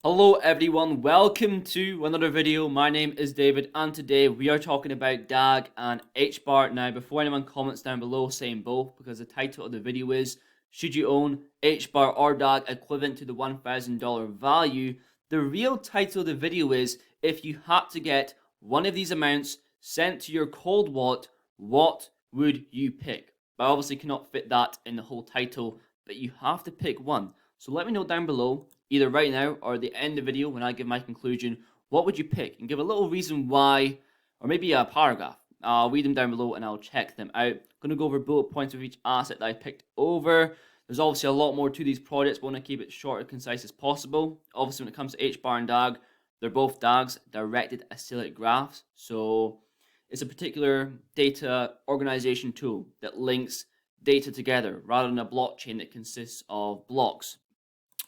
Hello everyone, welcome to another video. My name is David and today we are talking about DAG and HBAR. Now before anyone comments down below saying both, because the title of the video is should you own HBAR or DAG equivalent to the $1,000 value, the real title of the video is if you had to get one of these amounts sent to your cold wallet, what would you pick? But I obviously cannot fit that in the whole title, but you have to pick one. So let me know down below, either right now or at the end of the video when I give my conclusion, what would you pick? And give a little reason why, or maybe a paragraph. I'll read them down below and I'll check them out. I'm going to go over bullet points of each asset that I picked over. There's obviously a lot more to these projects, but I want to keep it short and concise as possible. Obviously, when it comes to HBAR and DAG, they're both DAGs, directed acyclic graphs. So it's a particular data organization tool that links data together rather than a blockchain that consists of blocks.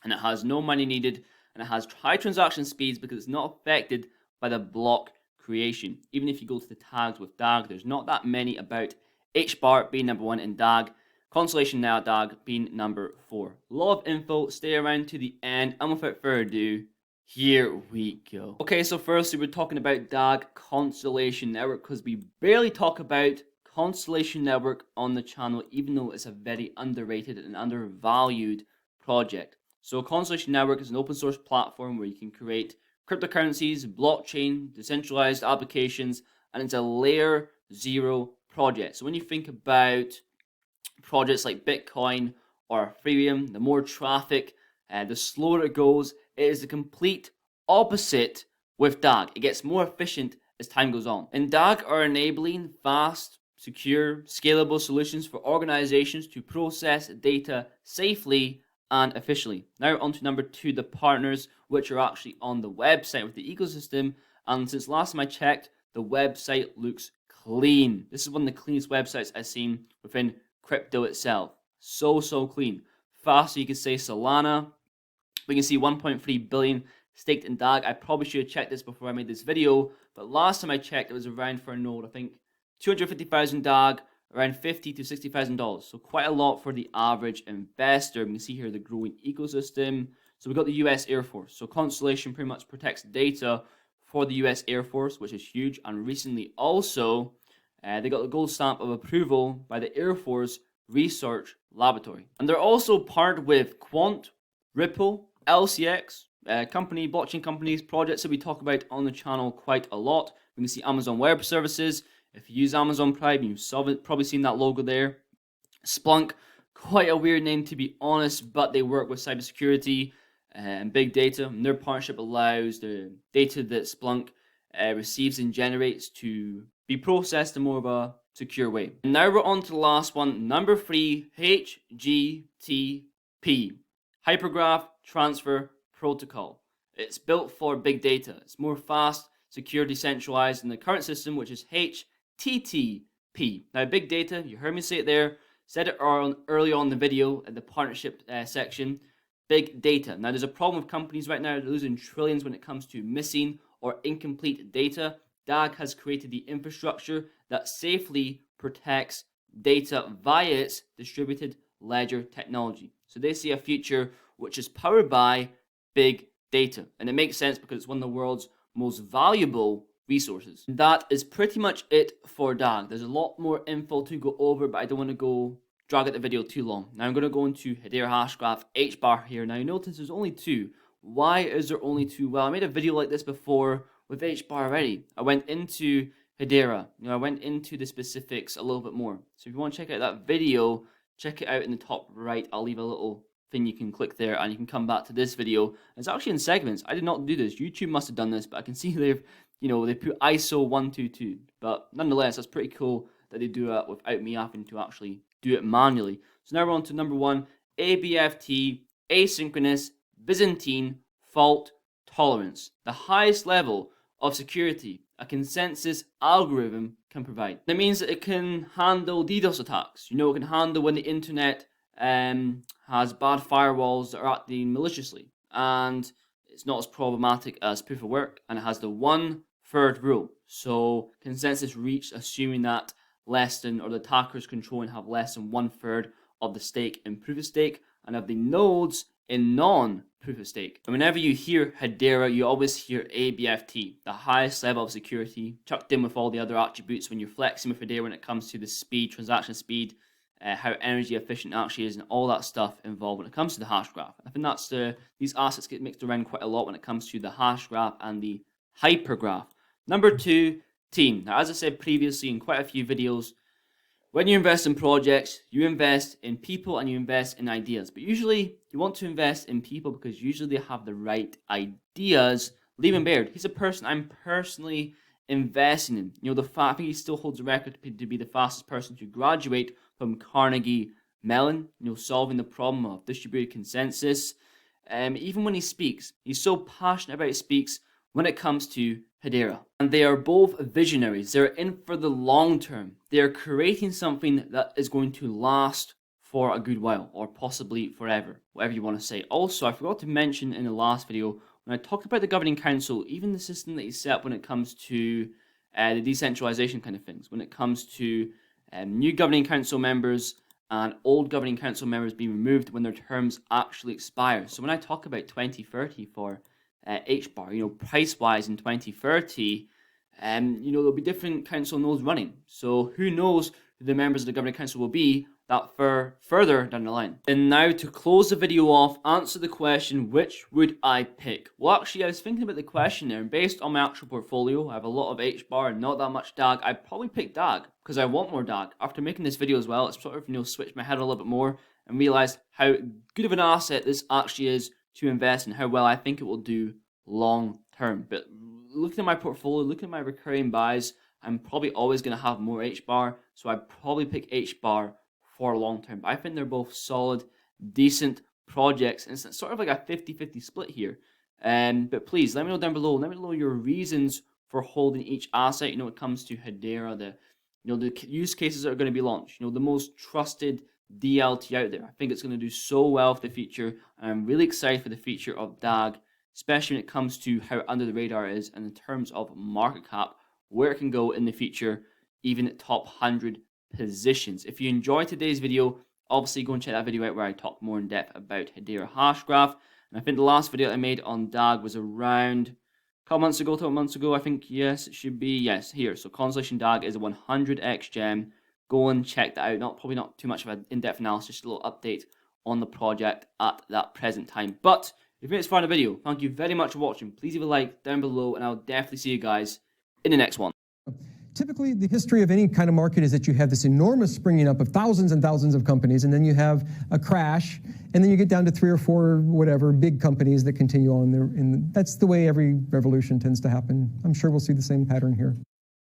And it has no money needed, and it has high transaction speeds because it's not affected by the block creation. Even if you go to the tags with DAG, there's not that many about. HBAR being number 1 in DAG, Constellation Now DAG being number 4. A lot of info, stay around to the end, and without further ado, here we go. Okay, so firstly we're talking about DAG Constellation Network because we barely talk about Constellation Network on the channel, even though it's a very underrated and undervalued project. So Constellation Network is an open source platform where you can create cryptocurrencies, blockchain, decentralized applications, and it's a layer 0 project. So when you think about projects like Bitcoin or Ethereum, the more traffic, the slower it goes. It is the complete opposite with DAG. It gets more efficient as time goes on. And DAG are enabling fast, secure, scalable solutions for organizations to process data safely and efficiently. Now on to number 2, the partners, which are actually on the website with the ecosystem. And since last time I checked, the website looks clean. This is one of the cleanest websites I've seen within crypto itself. So clean. Fast, so you can say Solana. We can see 1.3 billion staked in DAG. I probably should have checked this before I made this video, but last time I checked, it was around for a node, I think 250,000 DAG, around $50,000 to $60,000. So quite a lot for the average investor. We can see here the growing ecosystem. So we've got the US Air Force. So Constellation pretty much protects data for the US Air Force, which is huge. And recently also, they got the gold stamp of approval by the Air Force Research Laboratory. And they're also partnered with Quant, Ripple, LCX, blockchain companies, projects that we talk about on the channel quite a lot. We can see Amazon Web Services. If you use Amazon Prime, you've probably seen that logo there. Splunk, quite a weird name to be honest, but they work with cybersecurity and big data. And their partnership allows the data that Splunk receives and generates to be processed in more of a secure way. And now we're on to the last one, number 3, HGTP. Hypergraph Transfer Protocol. It's built for big data. It's more fast, secure, decentralized than the current system, which is HTTP. Now, big data, you heard me say it there, said it early on in the video at the partnership section. Big data. Now, there's a problem with companies right now, they're losing trillions when it comes to missing or incomplete data. DAG has created the infrastructure that safely protects data via its distributed ledger technology. So they see a future which is powered by big data. And it makes sense because it's one of the world's most valuable resources. And that is pretty much it for DAG. There's a lot more info to go over, but I don't want to drag out the video too long. Now I'm going to go into Hedera Hashgraph HBAR here. Now you notice there's only 2. Why is there only 2? Well, I made a video like this before with HBAR already. I went into Hedera. I went into the specifics a little bit more. So if you want to check out that video, check it out in the top right. I'll leave a little thing you can click there and you can come back to this video. It's actually in segments. I did not do this. YouTube must have done this, but I can see they put ISO 122. But nonetheless, that's pretty cool that they do it without me having to actually do it manually. So now we're on to number 1, ABFT, asynchronous Byzantine fault tolerance. The highest level of security a consensus algorithm can provide. That means that it can handle DDoS attacks. It can handle when the internet has bad firewalls that are acting maliciously, and it's not as problematic as proof of work, and it has the 1/3 rule. So consensus reached assuming that the attackers control and have less than 1/3 of the stake in proof of stake, and of the nodes in non-proof of stake. And whenever you hear Hedera, you always hear ABFT, the highest level of security, chucked in with all the other attributes when you're flexing with Hedera when it comes to the speed, transaction speed, how energy efficient it actually is, and all that stuff involved when it comes to the hash graph. I think that's these assets get mixed around quite a lot when it comes to the hash graph and the hypergraph. Number 2, team. Now, as I said previously in quite a few videos, when you invest in projects, you invest in people and you invest in ideas. But usually, you want to invest in people because usually they have the right ideas. Lehman Baird, he's a person I'm personally investing in. You know, I think he still holds the record to be the fastest person to graduate from Carnegie Mellon, you know, solving the problem of distributed consensus. Even when he speaks, he's so passionate about he speaks when it comes to Hedera. And they are both visionaries. They're in for the long term. They are creating something that is going to last for a good while, or possibly forever, whatever you want to say. Also, I forgot to mention in the last video, when I talked about the governing council, even the system that he set up when it comes to the decentralization kind of things, when it comes to new governing council members and old governing council members being removed when their terms actually expire. So when I talk about 2030 for HBAR, you know, price-wise in 2030, you know, there'll be different council nodes running. So who knows who the members of the governing council will be that further down the line. And now to close the video off, answer the question, which would I pick? Well, actually, I was thinking about the question there, and based on my actual portfolio, I have a lot of HBAR and not that much DAG. I'd probably pick DAG because I want more DAG. After making this video as well, it's sort of, you know, switched my head a little bit more and realized how good of an asset this actually is to invest and how well I think it will do long term. But looking at my portfolio, looking at my recurring buys, I'm probably always going to have more HBAR, so I'd probably pick HBAR for long term. But I think they're both solid, decent projects, and it's sort of like a 50-50 split here. But please, let me know down below, let me know your reasons for holding each asset. You know, when it comes to Hedera, the use cases that are going to be launched, you know, the most trusted DLT out there. I think it's going to do so well for the future, and I'm really excited for the future of DAG, especially when it comes to how under the radar it is, and in terms of market cap, where it can go in the future, even at top 100 positions. If you enjoyed today's video, obviously go and check that video out where I talk more in depth about Hedera Hashgraph. And I think the last video I made on DAG was around a couple months ago, I think. Yes, it should be. Yes, here. So Constellation DAG is a 100x gem. Go and check that out. Probably not too much of an in-depth analysis, just a little update on the project at that present time. But if you made this far in the video, thank you very much for watching. Please leave a like down below, and I'll definitely see you guys in the next one. Typically, the history of any kind of market is that you have this enormous springing up of thousands and thousands of companies, and then you have a crash, and then you get down to 3 or 4, whatever, big companies that continue on there. And that's the way every revolution tends to happen. I'm sure we'll see the same pattern here.